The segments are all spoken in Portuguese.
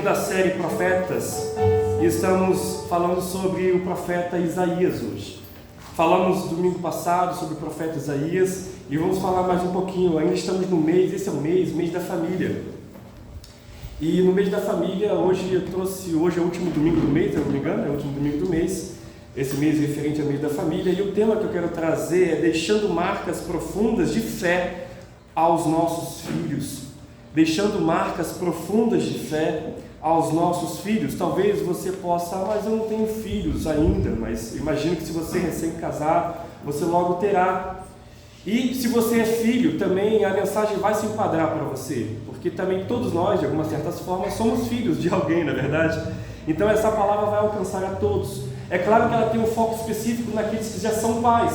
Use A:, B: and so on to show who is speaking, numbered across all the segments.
A: da série Profetas e estamos falando sobre o profeta Isaías hoje. Falamos domingo passado sobre o profeta Isaías e vamos falar mais um pouquinho. Ainda estamos no mês, esse é o mês da família. E no mês da família, hoje é o último domingo do mês, se eu não me engano, é o último domingo do mês. Esse mês referente ao mês da família. E o tema que eu quero trazer é deixando marcas profundas de fé aos nossos filhos. Deixando marcas profundas de fé aos nossos filhos. Talvez você possa, mas eu não tenho filhos ainda, mas imagino que se você é recém-casado, você logo terá. E se você é filho, também a mensagem vai se enquadrar para você, porque também todos nós, de algumas certas formas, somos filhos de alguém, na verdade. Então essa palavra vai alcançar a todos. É claro que ela tem um foco específico naqueles que já são pais,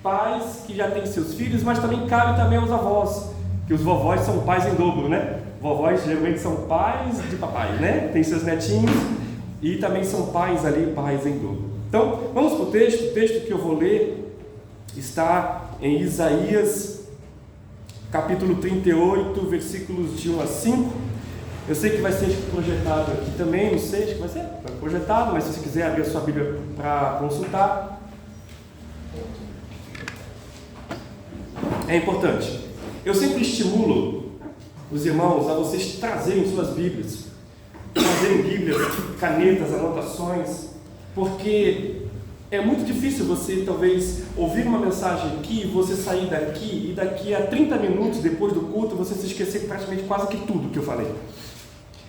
A: pais que já têm seus filhos, mas também cabe também aos avós, que os vovós são pais em dobro, né? Vovós geralmente são pais de papai, né? Tem seus netinhos e também são pais ali, pais em dobro. Então, vamos para o texto. O texto que eu vou ler está em Isaías, capítulo 38, versículos de 1 a 5. Eu sei que vai ser projetado aqui também, não sei, acho que vai ser projetado, mas se você quiser abrir a sua Bíblia para consultar, é importante. Eu sempre estimulo os irmãos a vocês trazerem suas Bíblias, trazerem Bíblias, canetas, anotações, porque é muito difícil você talvez ouvir uma mensagem aqui, você sair daqui e daqui a 30 minutos depois do culto você se esquecer praticamente quase que tudo que eu falei.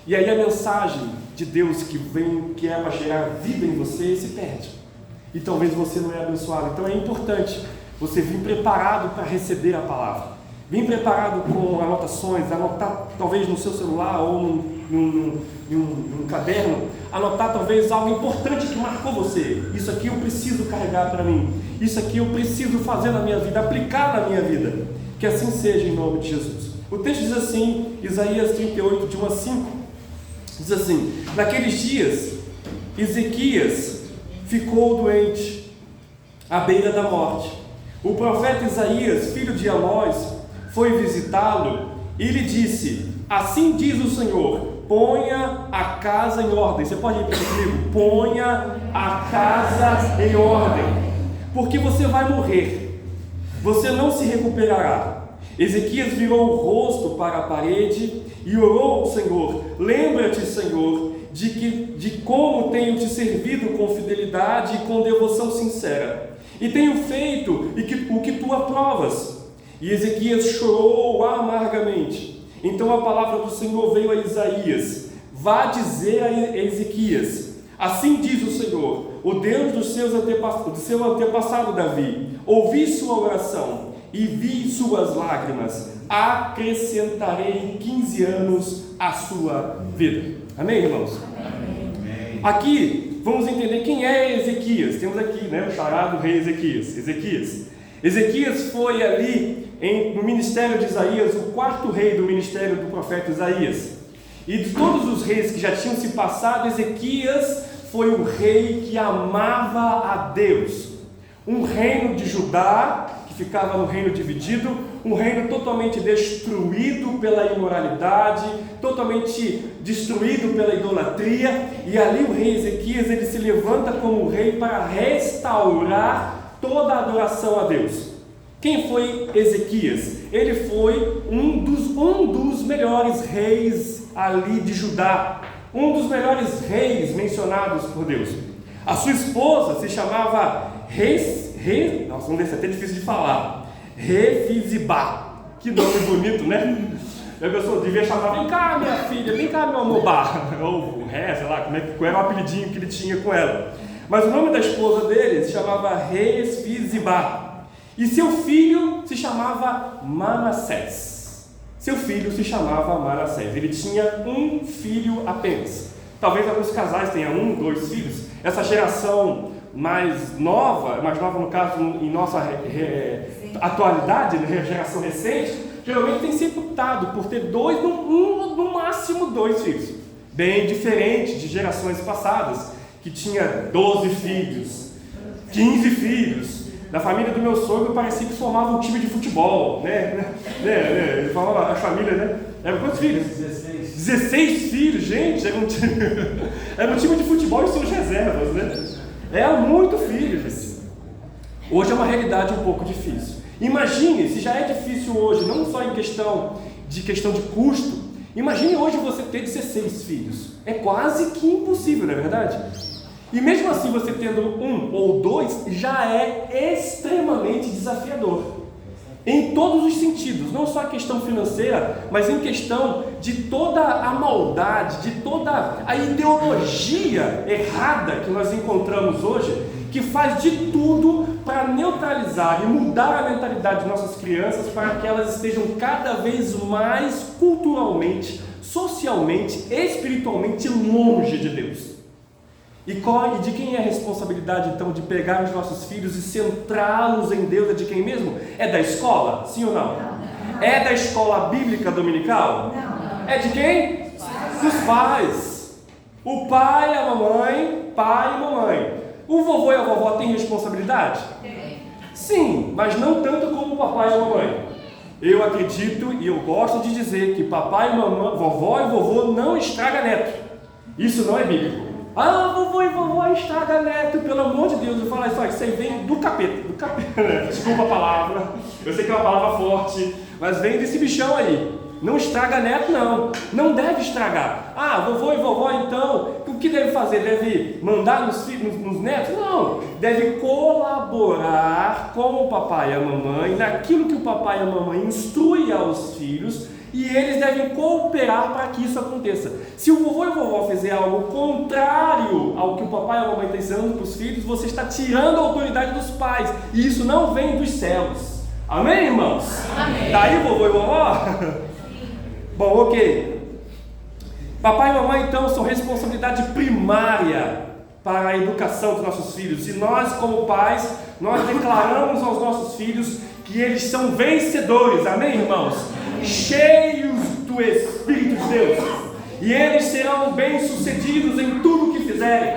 A: E aí a mensagem de Deus que é para gerar vida em você se perde. E talvez você não é abençoado. Então é importante você vir preparado para receber a palavra. Vim preparado com anotações, anotar talvez no seu celular ou num caderno, anotar talvez algo importante que marcou você. Isso aqui eu preciso carregar para mim. Isso aqui eu preciso fazer na minha vida, aplicar na minha vida. Que assim seja em nome de Jesus. O texto diz assim, Isaías 38, de 1 a 5, diz assim: naqueles dias, Ezequias ficou doente, à beira da morte. O profeta Isaías, filho de Amós, foi visitá-lo e lhe disse: assim diz o Senhor, ponha a casa em ordem. Você pode repetir comigo? Ponha a casa em ordem, porque você vai morrer, você não se recuperará. Ezequias virou o rosto para a parede e orou ao Senhor: lembra-te, Senhor, de como tenho te servido com fidelidade e com devoção sincera, e tenho feito o que tu aprovas. E Ezequias chorou amargamente. Então a palavra do Senhor veio a Isaías: vá dizer a Ezequias, assim diz o Senhor, o Deus do seu antepassado Davi: ouvi sua oração e vi suas lágrimas, acrescentarei 15 anos à sua vida. Amém, irmãos? Amém. Aqui vamos entender quem é Ezequias. Temos aqui, né, o charado rei Ezequias. Ezequias foi ali no ministério de Isaías, o quarto rei do ministério do profeta Isaías. E de todos os reis que já tinham se passado, Ezequias foi o rei que amava a Deus. Um reino de Judá, que ficava no reino dividido, um reino totalmente destruído pela imoralidade, totalmente destruído pela idolatria, e ali o rei Ezequias, ele se levanta como rei para restaurar toda a adoração a Deus. Quem foi Ezequias? Ele foi um dos melhores reis ali de Judá, um dos melhores reis mencionados por Deus. A sua esposa se chamava nossa, vamos ver se é até difícil de falar, Refizibá. Que nome bonito, né? A pessoa devia chamar: vem cá, minha filha, vem cá, meu amor, ou sei lá, qual era o apelidinho que ele tinha com ela. Mas o nome da esposa dele se chamava Refizibá. E seu filho se chamava Manassés. Ele tinha um filho apenas. Talvez alguns casais tenham 2 filhos. Essa geração mais nova no caso, em nossa atualidade, né, geração recente, geralmente tem se optado por ter no máximo 2 filhos. Bem diferente de gerações passadas, que tinha 12 filhos, 15 filhos. Na família do meu sogro parecia que formava um time de futebol, né? Formava a família, né? Eram quantos filhos?
B: 16.
A: 16 filhos, gente. Era um time de futebol e suas reservas, né? Era muito filho, gente. Hoje é uma realidade um pouco difícil. Imagine, se já é difícil hoje, não só em questão de custo, imagine hoje você ter 16 filhos. É quase que impossível, não é verdade? E mesmo assim, você tendo um ou dois, já é extremamente desafiador. Em todos os sentidos, não só a questão financeira, mas em questão de toda a maldade, de toda a ideologia errada que nós encontramos hoje, que faz de tudo para neutralizar e mudar a mentalidade de nossas crianças para que elas estejam cada vez mais culturalmente, socialmente, espiritualmente longe de Deus. E de quem é a responsabilidade então de pegar os nossos filhos e centrá-los em Deus? É de quem mesmo? É da escola? Sim ou não? É da escola bíblica dominical? É de quem? Dos pais. O pai, a mamãe, pai e mamãe. O vovô e a vovó têm responsabilidade? Sim, mas não tanto como o papai e a mamãe. Eu acredito e eu gosto de dizer que papai e mamãe, vovó e vovô não estraga neto. Isso não é bíblico. Ah, vovô e vovó estraga neto, pelo amor de Deus. Eu falo isso aí vem do capeta, né? Desculpa a palavra, eu sei que é uma palavra forte, mas vem desse bichão aí. Não estraga neto, não deve estragar. Ah, vovô e vovó então, o que deve fazer? Deve mandar nos netos? Não, deve colaborar com o papai e a mamãe, naquilo que o papai e a mamãe instrui aos filhos, e eles devem cooperar para que isso aconteça. Se o vovô e a vovó fizer algo contrário ao que o papai e a mamãe estão ensinando para os filhos, você está tirando a autoridade dos pais, e isso não vem dos céus. Amém, irmãos? Amém. Daí, vovô e vovó? Bom, ok. Papai e mamãe, então, são responsabilidade primária para a educação dos nossos filhos. E nós, como pais, nós declaramos aos nossos filhos que eles são vencedores. Amém, irmãos? Cheios do Espírito de Deus. E eles serão bem-sucedidos em tudo o que fizerem.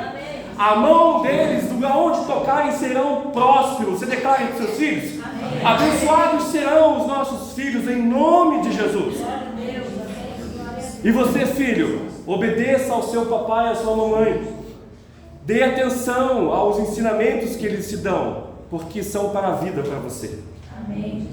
A: A mão deles, onde tocarem, serão prósperos. Você declara para os seus filhos? Abençoados serão os nossos filhos em nome de Jesus. E você, filho, obedeça ao seu papai e à sua mamãe. Dê atenção aos ensinamentos que eles te dão, porque são para a vida para você. Amém.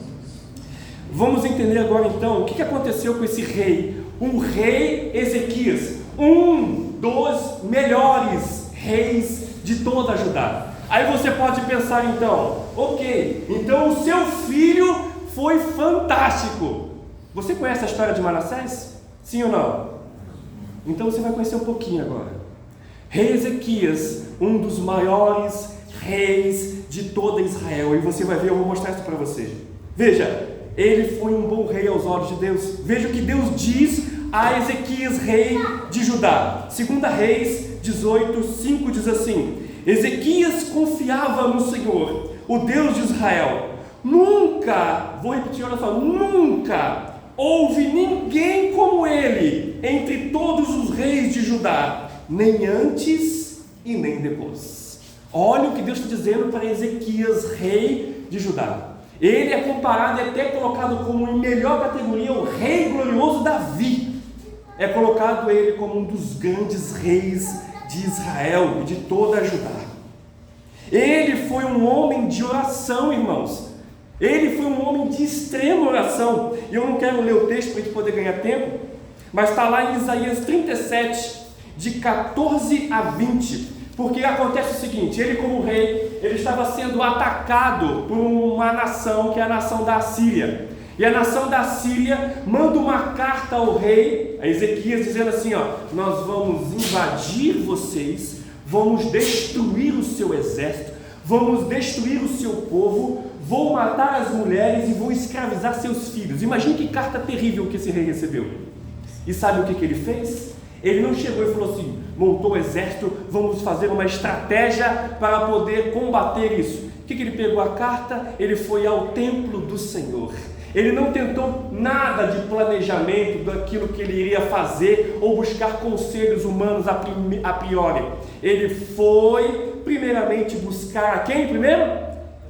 A: Vamos entender agora então o que aconteceu com esse rei. Um rei Ezequias, um dos melhores reis de toda Judá. Aí você pode pensar então, ok, então o seu filho foi fantástico. Você conhece a história de Manassés? Sim ou não? Então você vai conhecer um pouquinho agora. Rei Ezequias, um dos maiores reis de toda Israel. E você vai ver, eu vou mostrar isso para você. Veja, ele foi um bom rei aos olhos de Deus. Veja o que Deus diz a Ezequias, rei de Judá. 2 Reis 18:5 diz assim: Ezequias confiava no Senhor, o Deus de Israel. Nunca, vou repetir, olha só, nunca houve ninguém como ele entre todos os reis de Judá, nem antes e nem depois. Olha o que Deus está dizendo para Ezequias, rei de Judá. Ele é comparado e até colocado como em melhor categoria o rei glorioso Davi. É colocado ele como um dos grandes reis de Israel e de toda a Judá. Ele foi um homem de oração, irmãos. Ele foi um homem de extrema oração. E eu não quero ler o texto para a gente poder ganhar tempo, mas está lá em Isaías 37, de 14 a 20. Porque acontece o seguinte: ele, como rei, ele estava sendo atacado por uma nação, que é a nação da Assíria. E a nação da Síria manda uma carta ao rei, a Ezequias, dizendo assim: nós vamos invadir vocês, vamos destruir o seu exército, vamos destruir o seu povo, vou matar as mulheres e vou escravizar seus filhos. Imagine que carta terrível que esse rei recebeu. E sabe o que ele fez? Ele não chegou e falou assim: montou o exército, vamos fazer uma estratégia para poder combater isso. O que ele pegou a carta? Ele foi ao templo do Senhor. Ele não tentou nada de planejamento daquilo que ele iria fazer ou buscar conselhos humanos a priori. Ele foi primeiramente buscar a quem primeiro?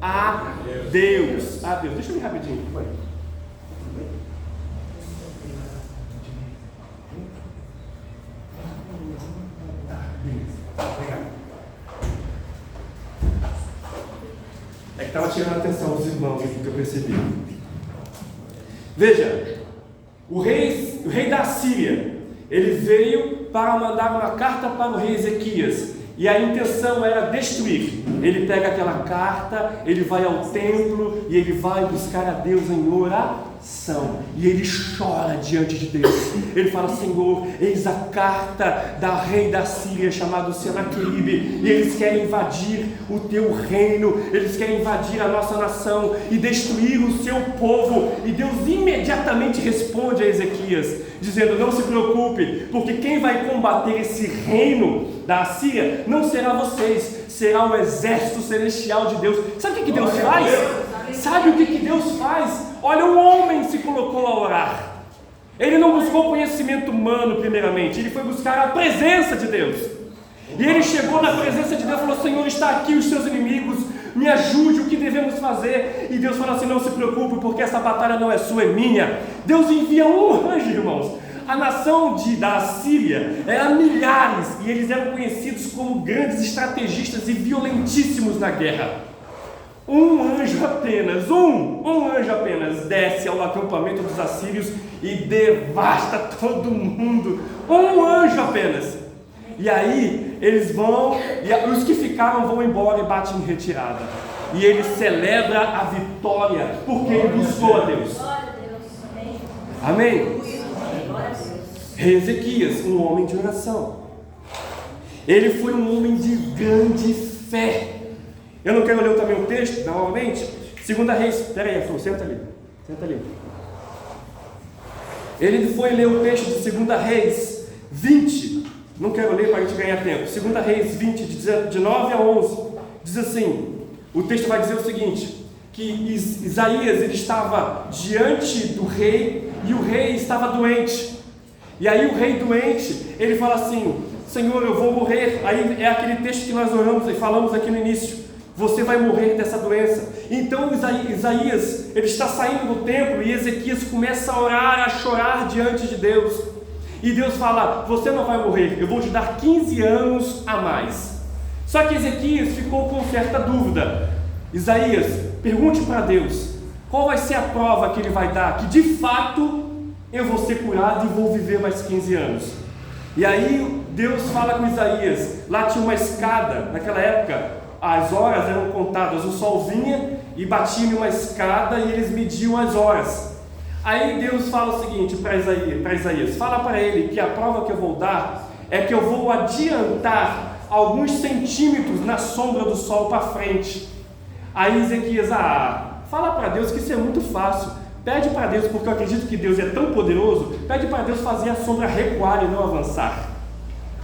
A: A Deus. A Deus. Deixa eu ir rapidinho. Obrigado. É que estava tirando a atenção dos irmãos aqui que eu percebi. Veja, o rei da Síria, ele veio para mandar uma carta para o rei Ezequias, e a intenção era destruir. Ele pega aquela carta, ele vai ao templo e ele vai buscar a Deus em oração, e ele chora diante de Deus. Ele fala: Senhor, eis a carta da rei da Síria chamado Senaqueribe, e eles querem invadir o teu reino, eles querem invadir a nossa nação e destruir o seu povo. E Deus imediatamente responde a Ezequias dizendo: não se preocupe, porque quem vai combater esse reino da Assíria não será vocês, será o exército celestial de Deus. Sabe o que Deus faz? Sabe o que Deus faz? Olha, um homem se colocou a orar. Ele não buscou conhecimento humano primeiramente, ele foi buscar a presença de Deus. E ele chegou na presença de Deus e falou: Senhor, está aqui os seus inimigos, me ajude, o que devemos fazer? E Deus falou assim: não se preocupe, porque essa batalha não é sua, é minha. Deus envia um anjo, irmãos. A nação da Assíria era milhares, e eles eram conhecidos como grandes estrategistas e violentíssimos na guerra. Um anjo apenas desce ao acampamento dos assírios e devasta todo mundo. Um anjo apenas. E aí eles vão, e os que ficaram vão embora e batem em retirada. E ele celebra a vitória, porque ele buscou a Deus. Amém? Rei Ezequias, um homem de oração. Ele foi um homem de grande fé. Eu não quero ler também o texto, novamente. 2 Reis, peraí, Afonso, senta ali. Ele foi ler o texto de 2 Reis 20. Não quero ler para a gente ganhar tempo. 2 Reis 20, de 9 a 11. Diz assim, o texto vai dizer o seguinte: que Isaías, ele estava diante do rei, e o rei estava doente. E aí o rei doente, ele fala assim: Senhor, eu vou morrer. Aí é aquele texto que nós oramos e falamos aqui no início: você vai morrer dessa doença. Então Isaías, ele está saindo do templo, e Ezequias começa a orar, a chorar diante de Deus. E Deus fala: você não vai morrer, eu vou te dar 15 anos a mais. Só que Ezequias ficou com certa dúvida. Isaías, pergunte para Deus, qual vai ser a prova que ele vai dar, que de fato eu vou ser curado e vou viver mais 15 anos. E aí Deus fala com Isaías. Lá tinha uma escada, naquela época as horas eram contadas, o sol vinha e batia em uma escada e eles mediam as horas. Aí Deus fala o seguinte para Isaías: fala para ele que a prova que eu vou dar é que eu vou adiantar alguns centímetros na sombra do sol para frente. Aí Ezequias: fala para Deus que isso é muito fácil. Pede para Deus, porque eu acredito que Deus é tão poderoso. Pede para Deus fazer a sombra recuar e não avançar.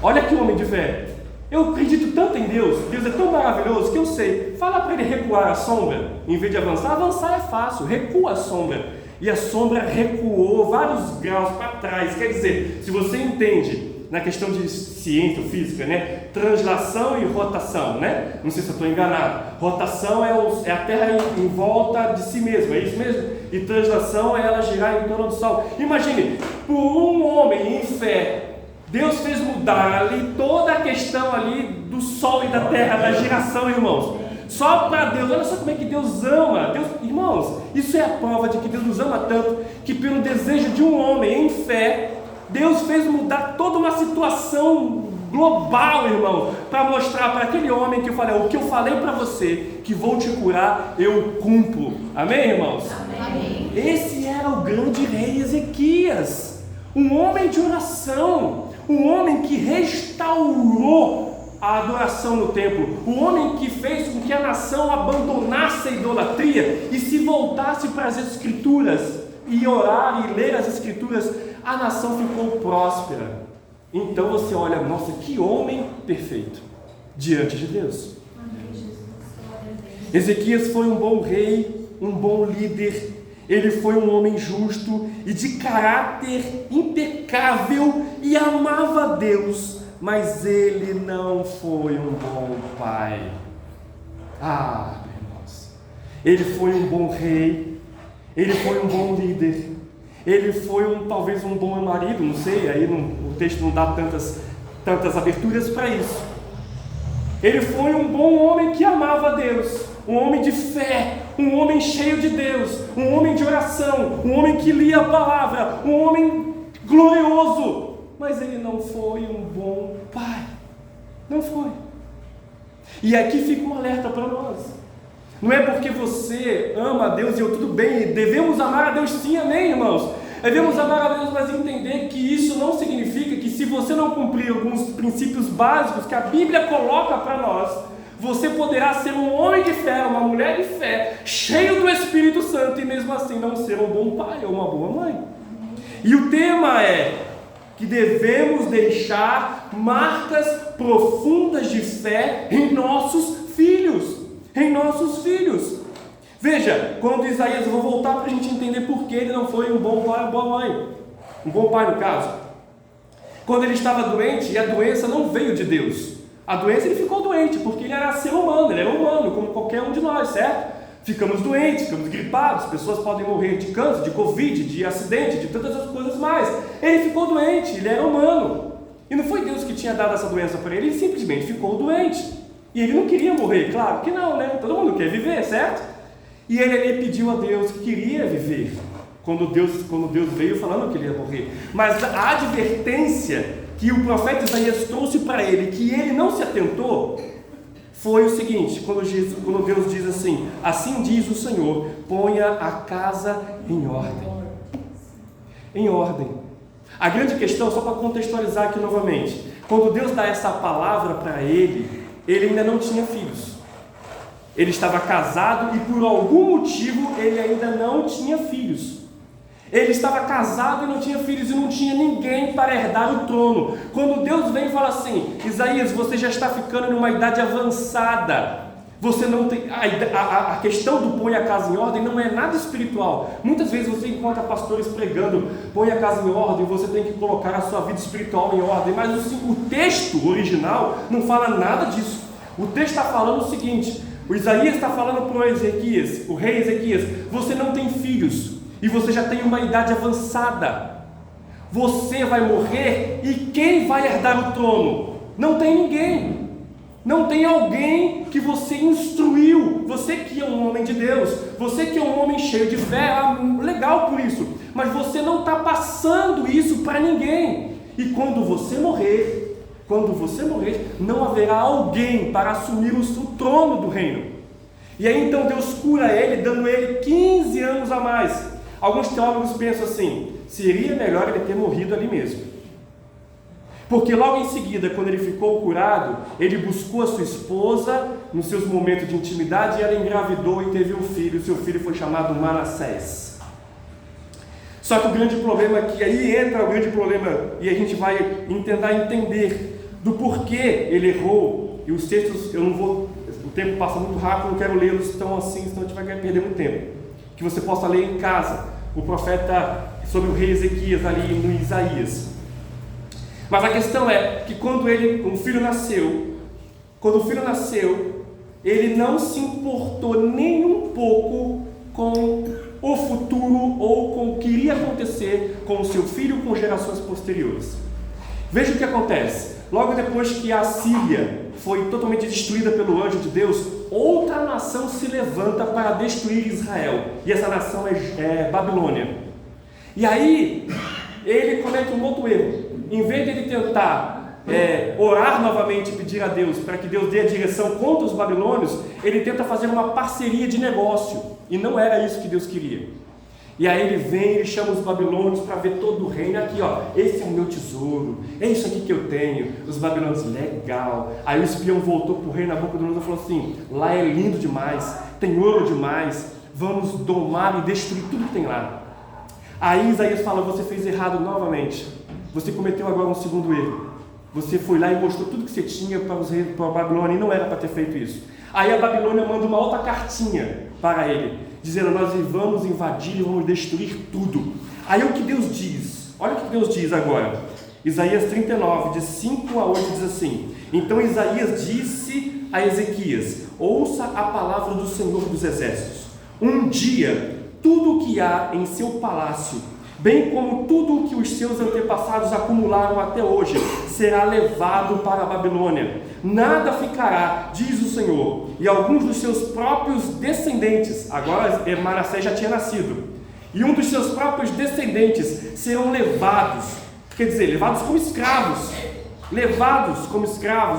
A: Olha que homem de fé. Eu acredito tanto em Deus, Deus é tão maravilhoso que eu sei. Fala para ele recuar a sombra, em vez de avançar. Avançar é fácil, recua a sombra. E a sombra recuou vários graus para trás. Quer dizer, se você entende na questão de ciência física, né? Translação e rotação, né? Não sei se eu estou enganado. Rotação é a Terra em volta de si mesma, é isso mesmo? E translação é ela girar em torno do Sol. Imagine, por um homem em fé, Deus fez mudar ali toda a questão ali do Sol e da Terra, da giração, irmãos. Só para Deus, olha só como é que Deus ama. Deus, irmãos, isso é a prova de que Deus nos ama tanto, que pelo desejo de um homem em fé, Deus fez mudar toda uma situação global, irmão, para mostrar para aquele homem que eu falei: o que eu falei para você, que vou te curar, eu cumpro. Amém, irmãos? Amém. Esse era o grande rei Ezequias, um homem de oração, um homem que restaurou a adoração no templo, um homem que fez com que a nação abandonasse a idolatria e se voltasse para as escrituras, e orar e ler as escrituras. A nação ficou próspera. Então você olha: nossa, que homem perfeito diante de Deus. Ezequias foi um bom rei, um bom líder. Ele foi um homem justo e de caráter impecável e amava a Deus, mas ele não foi um bom pai. Irmãos, ele foi um bom rei, ele foi um bom líder, ele foi talvez um bom marido, não sei, aí o texto não dá tantas aberturas para isso. Ele foi um bom homem que amava a Deus, um homem de fé, um homem cheio de Deus, um homem de oração, um homem que lia a palavra, um homem glorioso, mas ele não foi um bom pai, não foi. E aqui fica um alerta para nós. Não é porque você ama a Deus e eu tudo bem, devemos amar a Deus sim, amém, irmãos? Devemos amar a Deus, mas entender que isso não significa que se você não cumprir alguns princípios básicos que a Bíblia coloca para nós, você poderá ser um homem de fé, uma mulher de fé, cheio do Espírito Santo e mesmo assim não ser um bom pai ou uma boa mãe. E o tema é que devemos deixar marcas profundas de fé em nossos filhos. Em nossos filhos. Veja, quando Isaías, eu vou voltar para a gente entender por que ele não foi um bom pai, uma boa mãe. Um bom pai, no caso. Quando ele estava doente, e a doença não veio de Deus. A doença, ele ficou doente, porque ele era ser humano, ele era humano, como qualquer um de nós, certo? Ficamos doentes, ficamos gripados, pessoas podem morrer de câncer, de covid, de acidente, de tantas outras coisas mais. Ele ficou doente, ele era humano. E não foi Deus que tinha dado essa doença para ele, ele simplesmente ficou doente. E ele não queria morrer, claro que não, né? Todo mundo quer viver, certo? E ele pediu a Deus que queria viver, quando Deus veio falando que ele ia morrer. Mas a advertência que o profeta Isaías trouxe para ele, que ele não se atentou, foi o seguinte, quando Deus diz assim: assim diz o Senhor, ponha a casa em ordem. Em ordem. A grande questão, só para contextualizar aqui novamente, quando Deus dá essa palavra para ele ainda não tinha filhos. Ele estava casado e por algum motivo ele ainda não tinha filhos. Ele estava casado e não tinha filhos e não tinha ninguém para herdar o trono. Quando Deus vem e fala assim: Isaías, você já está ficando numa idade avançada. Você não tem... A questão do põe a casa em ordem não é nada espiritual. Muitas vezes você encontra pastores pregando põe a casa em ordem, você tem que colocar a sua vida espiritual em ordem. Mas o texto original não fala nada disso. O texto está falando o seguinte: o Isaías está falando para o rei Ezequias, você não tem filhos e você já tem uma idade avançada. Você vai morrer e quem vai herdar o trono? Não tem ninguém. Não tem alguém que você instruiu. Você que é um homem de Deus, você que é um homem cheio de fé, legal por isso, mas você não está passando isso para ninguém. E quando você morrer, não haverá alguém para assumir o trono do reino. E aí então Deus cura ele, dando ele 15 anos a mais. Alguns teólogos pensam assim: seria melhor ele ter morrido ali mesmo. Porque logo em seguida, quando ele ficou curado, ele buscou a sua esposa nos seus momentos de intimidade e ela engravidou e teve um filho. Seu filho foi chamado Manassés. Só que o grande problema é que aí entra o grande problema e a gente vai tentar entender do porquê ele errou. E os textos, o tempo passa muito rápido, eu não quero lê-los tão assim, senão a gente vai perder muito tempo. Que você possa ler em casa o profeta sobre o rei Ezequias ali no Isaías. Mas a questão é que quando o filho nasceu, ele não se importou nem um pouco com o futuro ou com o que iria acontecer com o seu filho com gerações posteriores. Veja o que acontece. Logo depois que a Síria foi totalmente destruída pelo anjo de Deus, outra nação se levanta para destruir Israel. E essa nação é Babilônia. E aí, ele comete um outro erro. Em vez de ele tentar orar novamente e pedir a Deus para que Deus dê a direção contra os babilônios, ele tenta fazer uma parceria de negócio. E não era isso que Deus queria. E aí ele vem, ele chama os babilônios para ver todo o reino. Aqui, ó, esse é o meu tesouro, é isso aqui que eu tenho. Os babilônios, legal. Aí o espião voltou para o rei Nabucodonosor e falou assim: lá é lindo demais, tem ouro demais, vamos domar e destruir tudo que tem lá. Aí Isaías fala: você fez errado novamente, você cometeu agora um segundo erro. Você foi lá e mostrou tudo que você tinha para os reis, para a Babilônia, e não era para ter feito isso. Aí a Babilônia manda uma outra cartinha para ele, dizendo: nós vamos invadir e vamos destruir tudo. Aí o que Deus diz? Olha o que Deus diz agora. Isaías 39, de 5 a 8 diz assim: então Isaías disse a Ezequias: ouça a palavra do Senhor dos Exércitos. Um dia, tudo o que há em seu palácio, bem como tudo o que os seus antepassados acumularam até hoje, será levado para a Babilônia. Nada ficará, diz o Senhor, e alguns dos seus próprios descendentes, agora Manassés já tinha nascido, e um dos seus próprios descendentes serão levados, quer dizer, levados como escravos,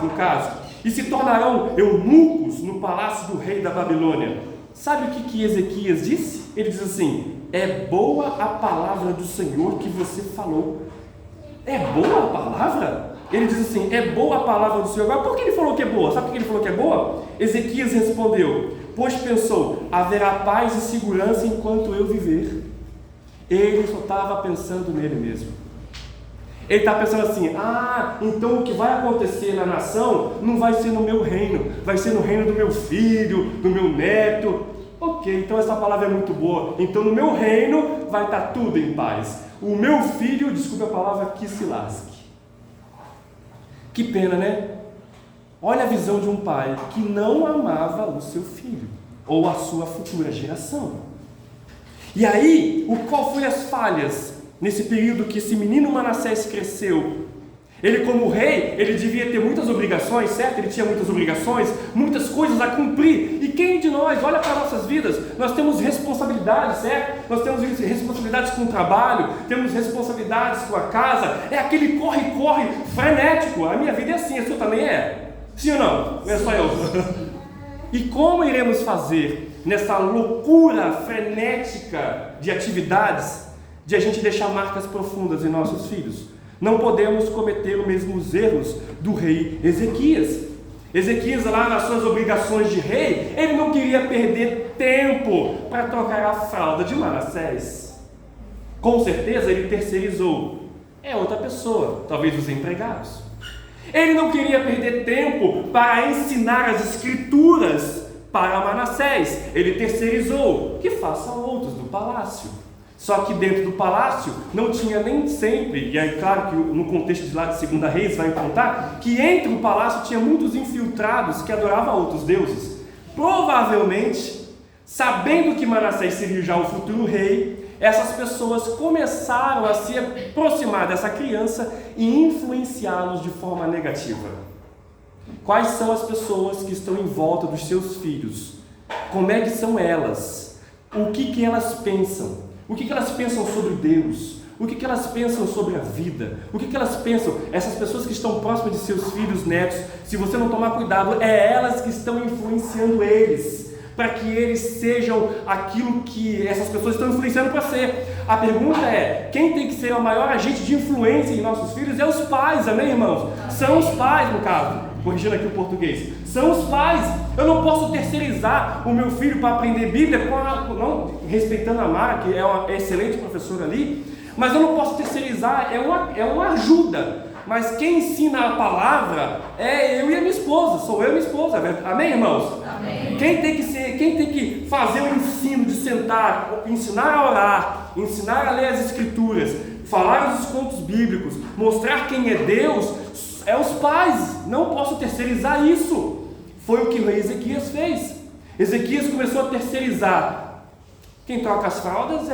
A: no caso, e se tornarão eunucos no palácio do rei da Babilônia. Sabe o que Ezequias disse? Ele diz assim: é boa a palavra do Senhor que você falou. É boa a palavra? Ele diz assim: é boa a palavra do Senhor. Agora, por que ele falou que é boa? Sabe por que ele falou que é boa? Ezequias respondeu: pois pensou, haverá paz e segurança enquanto eu viver. Ele só estava pensando nele mesmo. Ele está pensando assim: então o que vai acontecer na nação não vai ser no meu reino, vai ser no reino do meu filho, do meu neto. Ok, então essa palavra é muito boa. Então no meu reino vai estar tudo em paz. O meu filho, desculpe a palavra, que se lasque. Que pena, né? Olha a visão de um pai que não amava o seu filho, ou a sua futura geração. E aí, qual foi as falhas nesse período que esse menino Manassés cresceu? Ele, como rei, ele devia ter muitas obrigações, certo? Ele tinha muitas obrigações, muitas coisas a cumprir. E quem de nós, olha para nossas vidas, nós temos responsabilidades, certo? Nós temos responsabilidades com o trabalho, temos responsabilidades com a casa. É aquele corre-corre frenético. A minha vida é assim, a sua também é? Sim ou não? Não é só eu. E como iremos fazer nessa loucura frenética de atividades, de a gente deixar marcas profundas em nossos filhos? Não podemos cometer os mesmos erros do rei Ezequias. Ezequias, lá nas suas obrigações de rei, ele não queria perder tempo para trocar a fralda de Manassés. Com certeza ele terceirizou. É outra pessoa, talvez os empregados. Ele não queria perder tempo para ensinar as escrituras para Manassés. Ele terceirizou. Que façam outros do palácio. Só que dentro do palácio não tinha nem sempre, e aí claro que no contexto de lá de 2 Reis vai contar, que entre o palácio tinha muitos infiltrados que adoravam outros deuses. Provavelmente, sabendo que Manassés seria já o futuro rei, essas pessoas começaram a se aproximar dessa criança e influenciá-los de forma negativa. Quais são as pessoas que estão em volta dos seus filhos? Como é que são elas? O que elas pensam? O que elas pensam sobre Deus? O que elas pensam sobre a vida? O que elas pensam? Essas pessoas que estão próximas de seus filhos, netos, se você não tomar cuidado, é elas que estão influenciando eles, para que eles sejam aquilo que essas pessoas estão influenciando para ser. A pergunta é: quem tem que ser o maior agente de influência em nossos filhos? É os pais, amém, irmãos? São os pais, no caso. Corrigindo aqui o português, são os pais. Eu não posso terceirizar o meu filho para aprender Bíblia, não respeitando a Mara, que é uma excelente professora ali, mas eu não posso terceirizar, é uma ajuda, mas quem ensina a palavra é eu e a minha esposa, sou eu e a minha esposa, amém, irmãos? Amém. Quem tem que fazer o ensino de sentar, ensinar a orar, ensinar a ler as escrituras, falar os contos bíblicos, mostrar quem é Deus, é os pais. Não posso terceirizar isso. Foi o que o rei Ezequias fez. Ezequias começou a terceirizar. Quem troca as fraldas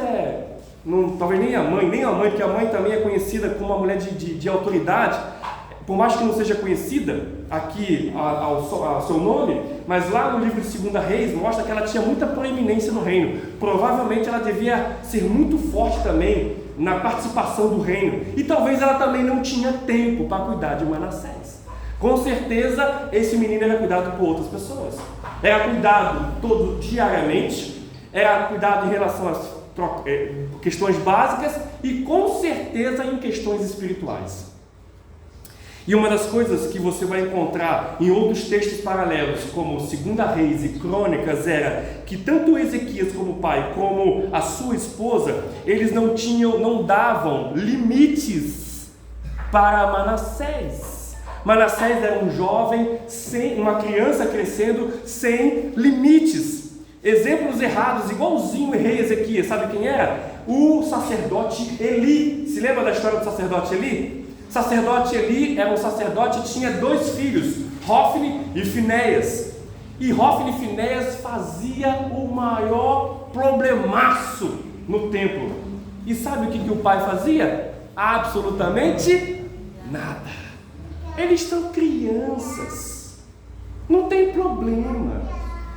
A: talvez nem a mãe, porque a mãe também é conhecida como uma mulher de autoridade, por mais que não seja conhecida aqui ao seu nome, mas lá no livro de 2 Reis mostra que ela tinha muita proeminência no reino. Provavelmente ela devia ser muito forte também na participação do reino, e talvez ela também não tinha tempo para cuidar de Manassés. Com certeza esse menino era cuidado por outras pessoas, era cuidado todo diariamente, era cuidado em relação às questões básicas e com certeza em questões espirituais. E uma das coisas que você vai encontrar em outros textos paralelos, como 2 Reis e Crônicas, era que tanto Ezequias como o pai, como a sua esposa, eles não davam limites para Manassés. Manassés era um jovem, uma criança crescendo sem limites. Exemplos errados, igualzinho o rei Ezequias, sabe quem era? O sacerdote Eli. Se lembra da história do sacerdote Eli? O sacerdote Eli era um sacerdote e tinha 2 filhos, Hófni e Finéias. E Hófni e Finéias fazia o maior problemaço no templo. E sabe o que o pai fazia? Absolutamente nada. Eles são crianças. Não tem problema.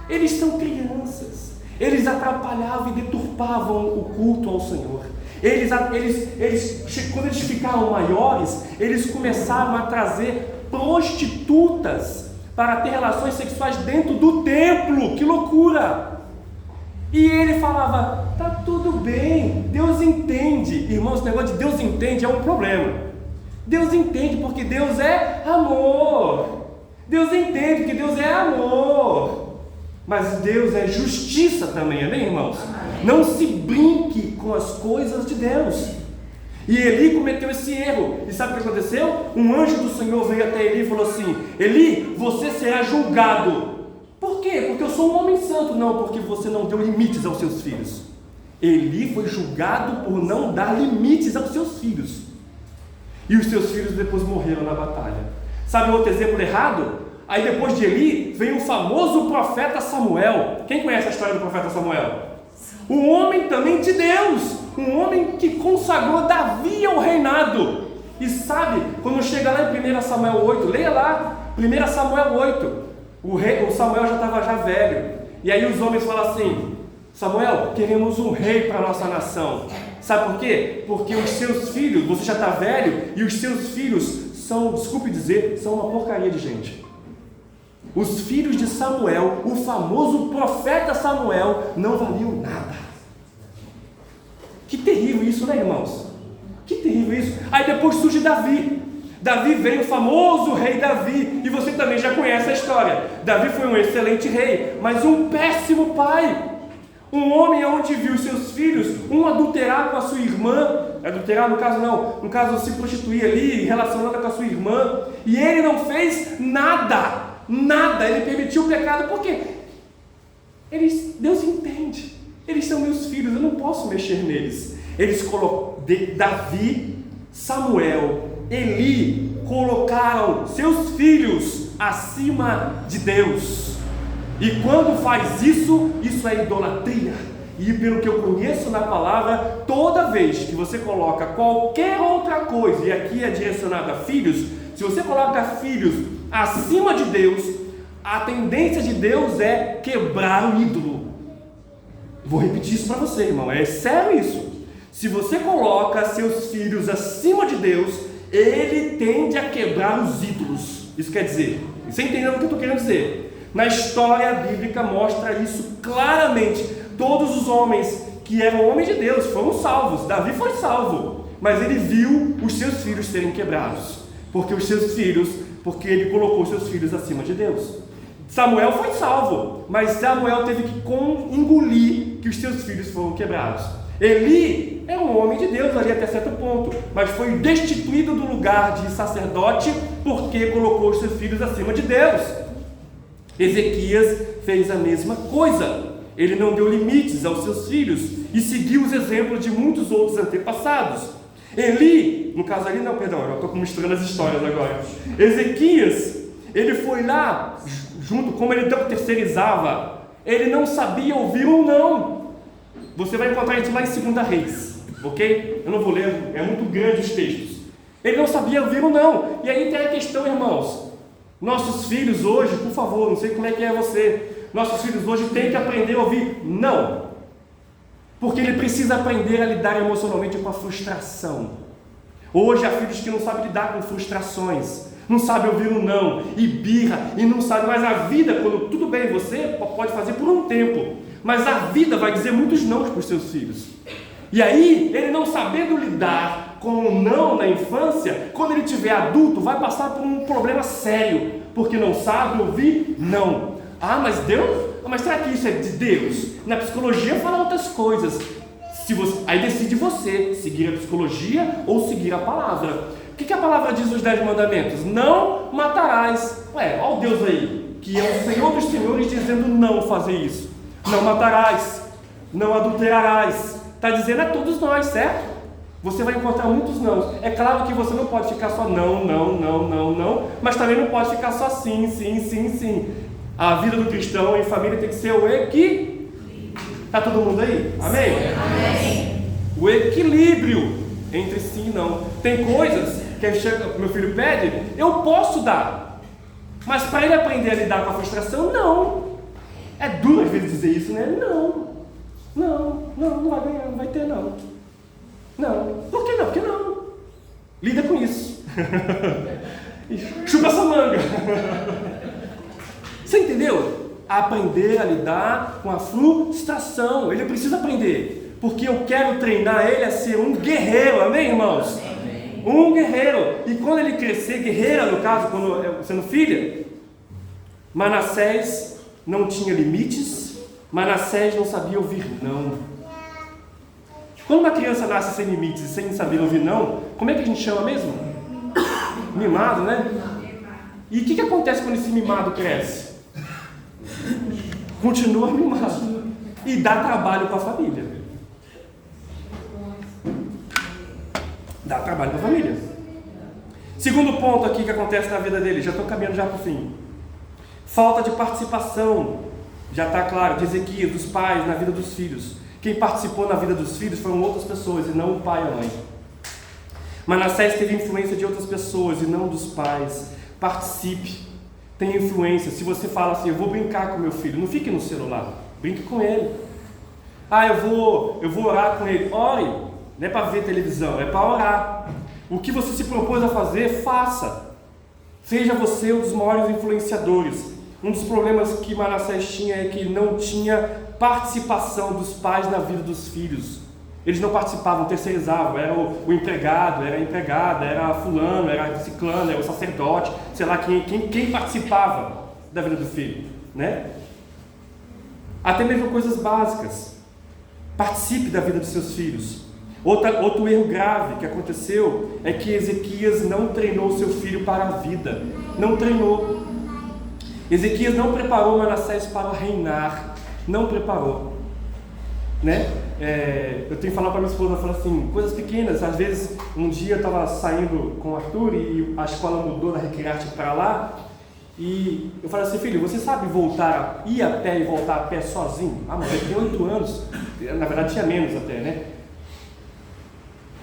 A: Eles são crianças. Eles atrapalhavam e deturpavam o culto ao Senhor. Quando eles ficaram maiores, eles começaram a trazer prostitutas para ter relações sexuais dentro do templo. Que loucura! E ele falava, tá tudo bem, Deus entende. Irmãos, esse negócio de Deus entende é um problema. Deus entende porque Deus é amor. Deus entende porque Deus é amor. Mas Deus é justiça também, amém, irmãos? Não se brinque com as coisas de Deus. E Eli cometeu esse erro. E sabe o que aconteceu? Um anjo do Senhor veio até Eli e falou assim: Eli, você será julgado. Por quê? Porque eu sou um homem santo. Não, porque você não deu limites aos seus filhos. Eli foi julgado por não dar limites aos seus filhos. E os seus filhos depois morreram na batalha. Sabe outro exemplo errado? Aí depois de Eli, veio o famoso profeta Samuel. Quem conhece a história do profeta Samuel? Um homem também de Deus. Um homem que consagrou Davi ao reinado. E sabe, quando chega lá em 1 Samuel 8, leia lá, 1 Samuel 8. O Samuel já estava velho. E aí os homens falam assim: Samuel, queremos um rei para a nossa nação. Sabe por quê? Porque os seus filhos, você já está velho, e os seus filhos são, desculpe dizer, são uma porcaria de gente. Os filhos de Samuel, o famoso profeta Samuel, não valiam nada. Que terrível isso, né, irmãos? Que terrível isso. Aí depois surge Davi. Davi veio, o famoso rei Davi, e você também já conhece a história. Davi foi um excelente rei, mas um péssimo pai. Um homem onde viu seus filhos, um adulterar com a sua irmã, adulterar no caso não, no caso se prostituir ali, relacionada com a sua irmã, e ele não fez nada, ele permitiu o pecado, por quê? Deus entende, eles são meus filhos, eu não posso mexer neles. Eles colocaram, Davi, Samuel, Eli, colocaram seus filhos acima de Deus. E quando faz isso, isso é idolatria. E pelo que eu conheço na palavra, toda vez que você coloca qualquer outra coisa, e aqui é direcionado a filhos, se você coloca filhos acima de Deus, a tendência de Deus é quebrar o ídolo. Vou repetir isso para você, irmão, é sério isso. Se você coloca seus filhos acima de Deus, ele tende a quebrar os ídolos. Isso quer dizer, você entendeu o que eu estou querendo dizer? Na história bíblica mostra isso claramente. Todos os homens que eram homens de Deus foram salvos. Davi foi salvo, mas ele viu os seus filhos serem quebrados, porque ele colocou os seus filhos acima de Deus. Samuel foi salvo, mas Samuel teve que engolir que os seus filhos foram quebrados. Eli é um homem de Deus ali até certo ponto, mas foi destituído do lugar de sacerdote porque colocou os seus filhos acima de Deus. Ezequias fez a mesma coisa. Ele não deu limites aos seus filhos e seguiu os exemplos de muitos outros antepassados. Eli, no caso ali não, perdão, eu estou misturando as histórias agora. Ezequias, ele foi lá, junto, como ele então terceirizava, ele não sabia ouvir um não. Você vai encontrar isso lá em 2 Reis, ok? Eu não vou ler, é muito grande os textos. Ele não sabia ouvir um não. E aí tem a questão, irmãos. Nossos filhos hoje, por favor, não sei como é que é você, nossos filhos hoje têm que aprender a ouvir não, porque ele precisa aprender a lidar emocionalmente com a frustração. Hoje há filhos que não sabem lidar com frustrações, não sabem ouvir um não, e birra, e não sabem, mas a vida, quando tudo bem, você pode fazer por um tempo, mas a vida vai dizer muitos não para os seus filhos. E aí, ele não sabendo lidar com o não na infância, quando ele tiver adulto, vai passar por um problema sério, porque não sabe ouvir não. Ah, mas Deus? Mas será que isso é de Deus? Na psicologia fala outras coisas. Aí decide você, seguir a psicologia ou seguir a palavra. O que a palavra diz nos 10 mandamentos? Não matarás. Olha o Deus aí, que é o Senhor dos Senhores dizendo não fazer isso. Não matarás, não adulterarás. Está dizendo a todos nós, certo? Você vai encontrar muitos não. É claro que você não pode ficar só não, mas também não pode ficar só sim. A vida do cristão em família tem que ser o equilíbrio. Está todo mundo aí? Amém?
B: Amém.
A: O equilíbrio entre sim e não. Tem coisas que meu filho pede, eu posso dar. Mas para ele aprender a lidar com a frustração, não. É duro às vezes dizer isso, né? Não vai ganhar, não vai ter não. Não. Por que não? Porque não. Lida com isso. Chupa essa manga. Você entendeu? Aprender a lidar com a frustração. Ele precisa aprender. Porque eu quero treinar ele a ser um guerreiro. Amém, irmãos? Amém. Um guerreiro. E quando ele crescer, guerreira no caso, quando sendo filha, Manassés não tinha limites. Manassés não sabia ouvir não. Quando uma criança nasce sem limites e sem saber ouvir não, como é que a gente chama mesmo? Mimado, né? E o que acontece quando esse mimado cresce? Continua mimado. E dá trabalho para a família. Dá trabalho para a família. Segundo ponto aqui que acontece na vida dele, já estou caminhando já para o fim. Falta de participação. Já está claro, de Ezequias, dos pais, na vida dos filhos. Quem participou na vida dos filhos foram outras pessoas e não o pai e a mãe. Manassés teve influência de outras pessoas e não dos pais. Participe, tenha influência. Se você fala assim, eu vou brincar com meu filho, não fique no celular, brinque com ele. Eu vou orar com ele. Ore, não é para ver televisão, é para orar. O que você se propôs a fazer, faça. Seja você um dos maiores influenciadores. Um dos problemas que Manassés tinha é que não tinha participação dos pais na vida dos filhos. Eles não participavam, terceirizavam. Era o empregado, era a empregada, era fulano, era ciclano, era o sacerdote, sei lá quem participava da vida do filho, né? Até mesmo coisas básicas. Participe da vida dos seus filhos. Outro erro grave que aconteceu é que Ezequias não treinou seu filho para a vida. Não treinou. Ezequias não preparou Manassés para reinar. Não preparou. Né? Eu tenho que falar para minha esposa, ela fala assim, coisas pequenas. Às vezes, um dia eu estava saindo com o Arthur e a escola mudou da Recrearte para lá. E eu falei assim, filho, você sabe ir a pé e voltar a pé sozinho? Ah, mas ele tem 8 anos. Na verdade, tinha menos até, né?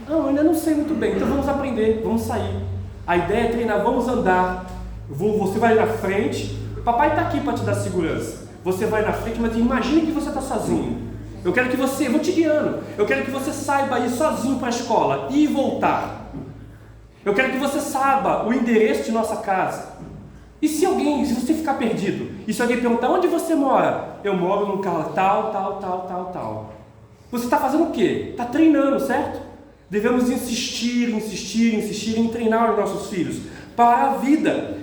A: Não, eu ainda não sei muito bem. Então vamos aprender, vamos sair. A ideia é treinar, vamos andar. Você vai na frente. Papai está aqui para te dar segurança. Você vai na frente, mas imagine que você está sozinho. Eu quero que você, eu vou te guiando. Eu quero que você saiba ir sozinho para a escola e voltar. Eu quero que você saiba o endereço de nossa casa. E se você ficar perdido, e se alguém perguntar onde você mora? Eu moro num carro tal. Você está fazendo o quê? Está treinando, certo? Devemos insistir em treinar os nossos filhos para a vida.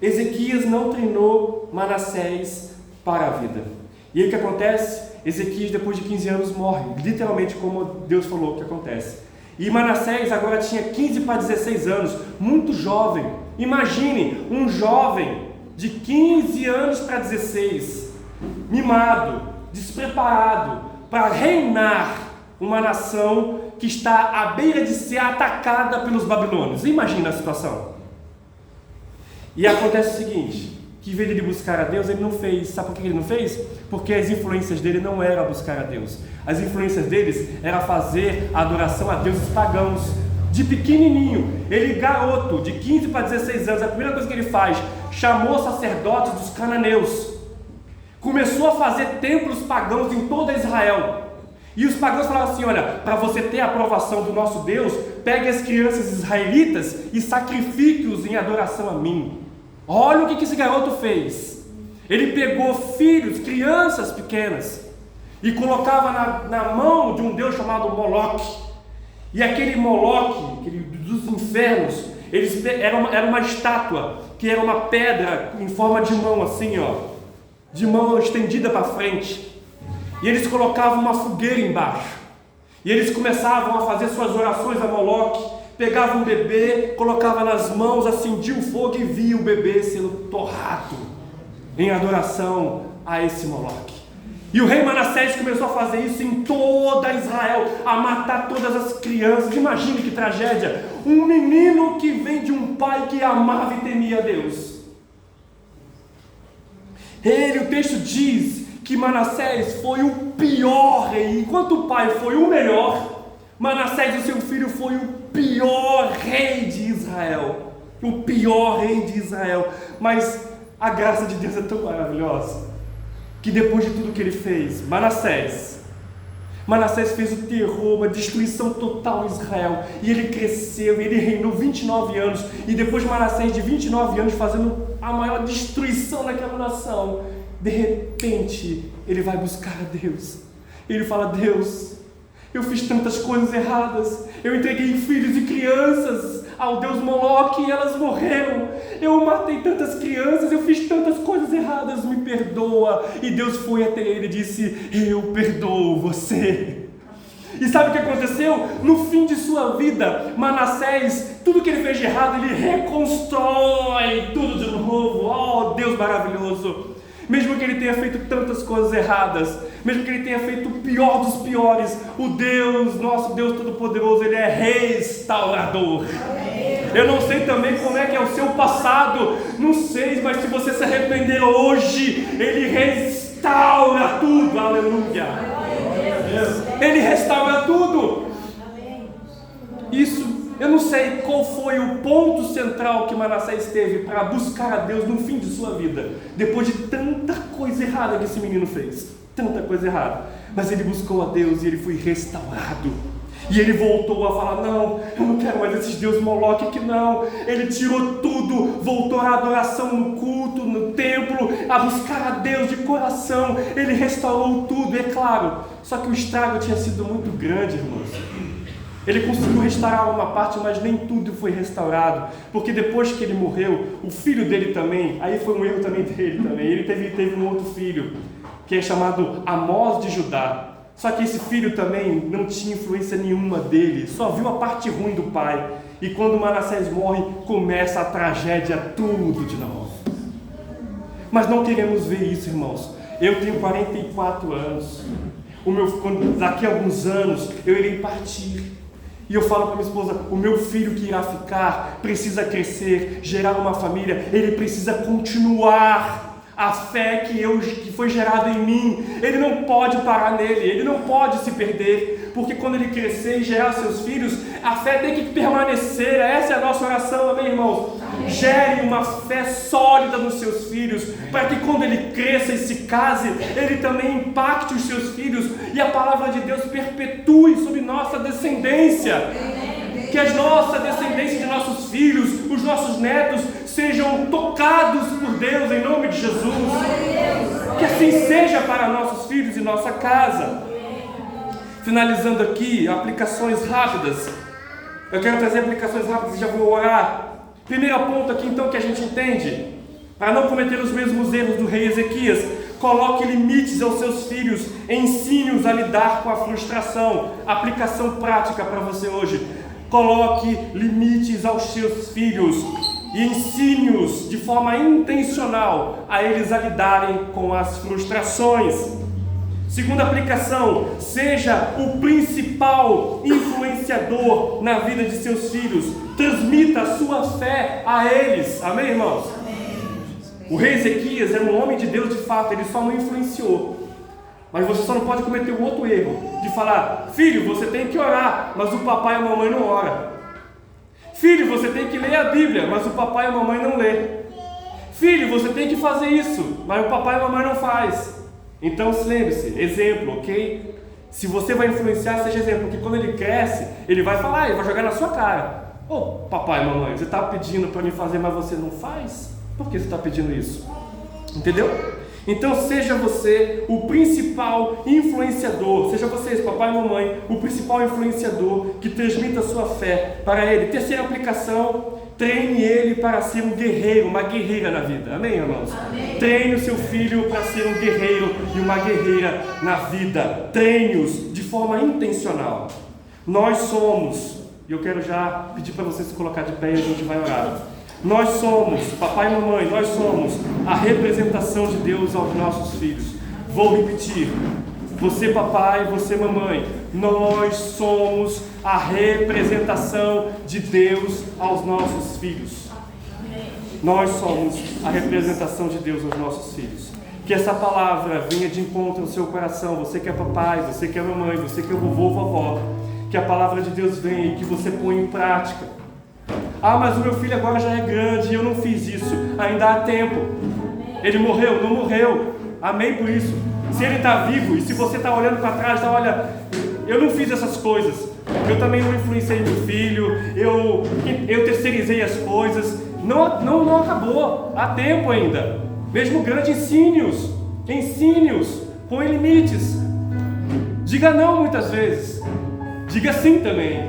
A: Ezequias não treinou Manassés para a vida. E aí o que acontece? Ezequias, depois de 15 anos, morre, literalmente como Deus falou que acontece. E Manassés agora tinha 15 para 16 anos, muito jovem. Imagine um jovem de 15 anos para 16, mimado, despreparado, para reinar uma nação que está à beira de ser atacada pelos babilônios. Imagina a situação. E acontece o seguinte, que em vez de ele buscar a Deus, ele não fez. Sabe por que ele não fez? Porque as influências dele não eram buscar a Deus. As influências deles era fazer a adoração a deuses pagãos. De pequenininho, ele garoto, de 15 para 16 anos, a primeira coisa que ele faz, chamou sacerdotes dos cananeus. Começou a fazer templos pagãos em toda Israel. E os pagãos falavam assim, olha, para você ter a aprovação do nosso Deus, pegue as crianças israelitas e sacrifique-os em adoração a mim. Olha o que esse garoto fez. Ele pegou filhos, crianças pequenas, e colocava na mão de um deus chamado Moloque. E aquele Moloque, dos infernos, era uma estátua, que era uma pedra em forma de mão assim, de mão estendida para frente. E eles colocavam uma fogueira embaixo. E eles começavam a fazer suas orações a Moloque. Pegavam um bebê, colocava nas mãos, acendia o fogo e via o bebê sendo torrado em adoração a esse Moloque. E o rei Manassés começou a fazer isso em toda Israel, a matar todas as crianças. Imagine que tragédia! Um menino que vem de um pai que amava e temia a Deus. O texto diz que Manassés foi o pior rei. Enquanto o pai foi o melhor, Manassés, o seu filho, foi o pior rei de Israel. Israel, o pior rei de Israel. Mas a graça de Deus é tão maravilhosa, que depois de tudo que ele fez, Manassés fez o terror, uma destruição total em Israel, e ele cresceu, ele reinou 29 anos, e depois de Manassés, de 29 anos, fazendo a maior destruição naquela nação, de repente, ele vai buscar a Deus. Ele fala: Deus, eu fiz tantas coisas erradas, eu entreguei filhos e crianças ao Deus Moloque e elas morreram, eu matei tantas crianças, eu fiz tantas coisas erradas, me perdoa. E Deus foi até ele e disse: eu perdoo você. E sabe o que aconteceu? No fim de sua vida, Manassés, tudo que ele fez de errado, ele reconstrói tudo de novo. Oh, Deus maravilhoso! Mesmo que ele tenha feito tantas coisas erradas, mesmo que ele tenha feito o pior dos piores, o Deus, nosso Deus Todo-Poderoso, ele é restaurador. Eu não sei também como é que é o seu passado, não sei, mas se você se arrepender hoje, ele restaura tudo, aleluia. Ele restaura tudo. Isso. Eu não sei qual foi o ponto central que Manassés teve para buscar a Deus no fim de sua vida, depois de tanta coisa errada que esse menino fez, tanta coisa errada, mas ele buscou a Deus e ele foi restaurado, e ele voltou a falar: não, eu não quero mais esses deuses Moloque aqui não. Ele tirou tudo, voltou à adoração no culto, no templo, a buscar a Deus de coração, ele restaurou tudo, é claro, só que o estrago tinha sido muito grande, irmãos. Ele conseguiu restaurar uma parte, mas nem tudo foi restaurado, porque depois que ele morreu, o filho dele também, aí foi um erro também dele também, ele teve um outro filho, que é chamado Amós de Judá, só que esse filho também não tinha influência nenhuma dele, só viu a parte ruim do pai, e quando Manassés morre, começa a tragédia tudo de novo. Mas não queremos ver isso, irmãos. Eu tenho 44 anos, daqui a alguns anos eu irei partir. E eu falo para minha esposa: o meu filho que irá ficar precisa crescer, gerar uma família, ele precisa continuar a fé que foi gerada em mim. Ele não pode parar nele, ele não pode se perder, porque quando ele crescer e gerar seus filhos, a fé tem que permanecer. Essa é a nossa oração, amém, irmãos? Amém. Gere uma fé sólida nos seus filhos, para que quando ele cresça e se case, ele também impacte os seus filhos, e a palavra de Deus perpetue sobre nossa descendência. Que as nossas descendências de nossos filhos, os nossos netos, sejam tocados por Deus em nome de Jesus. Que assim seja para nossos filhos e nossa casa. Finalizando aqui, aplicações rápidas. Eu quero trazer aplicações rápidas e já vou orar. Primeiro ponto aqui então que a gente entende: para não cometer os mesmos erros do rei Ezequias, coloque limites aos seus filhos, ensine-os a lidar com a frustração. Aplicação prática para você hoje: coloque limites aos seus filhos e ensine-os de forma intencional a eles a lidarem com as frustrações. Segunda aplicação: seja o principal influenciador na vida de seus filhos. Transmita a sua fé a eles. Amém, irmãos? Amém. O rei Ezequias era um homem de Deus de fato, ele só não influenciou. Mas você só não pode cometer o outro erro de falar: filho, você tem que orar, mas o papai e a mamãe não oram. Filho, você tem que ler a Bíblia, mas o papai e a mamãe não lê. Filho, você tem que fazer isso, mas o papai e a mamãe não faz. Então lembre-se, exemplo, ok? Se você vai influenciar, seja exemplo, porque quando ele cresce, ele vai falar, ele vai jogar na sua cara: ô papai e mamãe, você está pedindo para mim fazer, mas você não faz? Por que você está pedindo isso? Entendeu? Então seja você o principal influenciador, seja vocês, papai e mamãe, o principal influenciador que transmita a sua fé para ele. Terceira aplicação: treine ele para ser um guerreiro, uma guerreira na vida. Amém, irmãos? Amém. Treine o seu filho para ser um guerreiro e uma guerreira na vida. Treine-os de forma intencional. Nós somos, e eu quero já pedir para você se colocar de pé e a gente vai orar. Nós somos, papai e mamãe, nós somos a representação de Deus aos nossos filhos. Vou repetir: você papai, você mamãe, nós somos a representação de Deus aos nossos filhos. Nós somos a representação de Deus aos nossos filhos. Que essa palavra venha de encontro ao seu coração. Você que é papai, você que é mamãe, você que é vovô, vovó, que a palavra de Deus venha e que você ponha em prática. Ah, mas o meu filho agora já é grande e eu não fiz isso. Ainda há tempo. Ele morreu? Não morreu. Amém por isso. Se ele está vivo e se você está olhando para trás, está, olha, eu não fiz essas coisas. Eu também não influenciei meu filho. Eu terceirizei as coisas. Não acabou. Há tempo ainda. Mesmo grande, ensine-os. Ensine-os. Põe limites. Diga não muitas vezes. Diga sim também.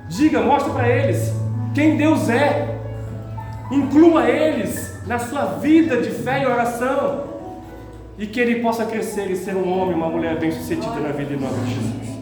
A: Diga, mostra para eles quem Deus é. Inclua eles na sua vida de fé e oração. E que ele possa crescer e ser um homem, uma mulher bem-sucedida na vida em nome de Jesus.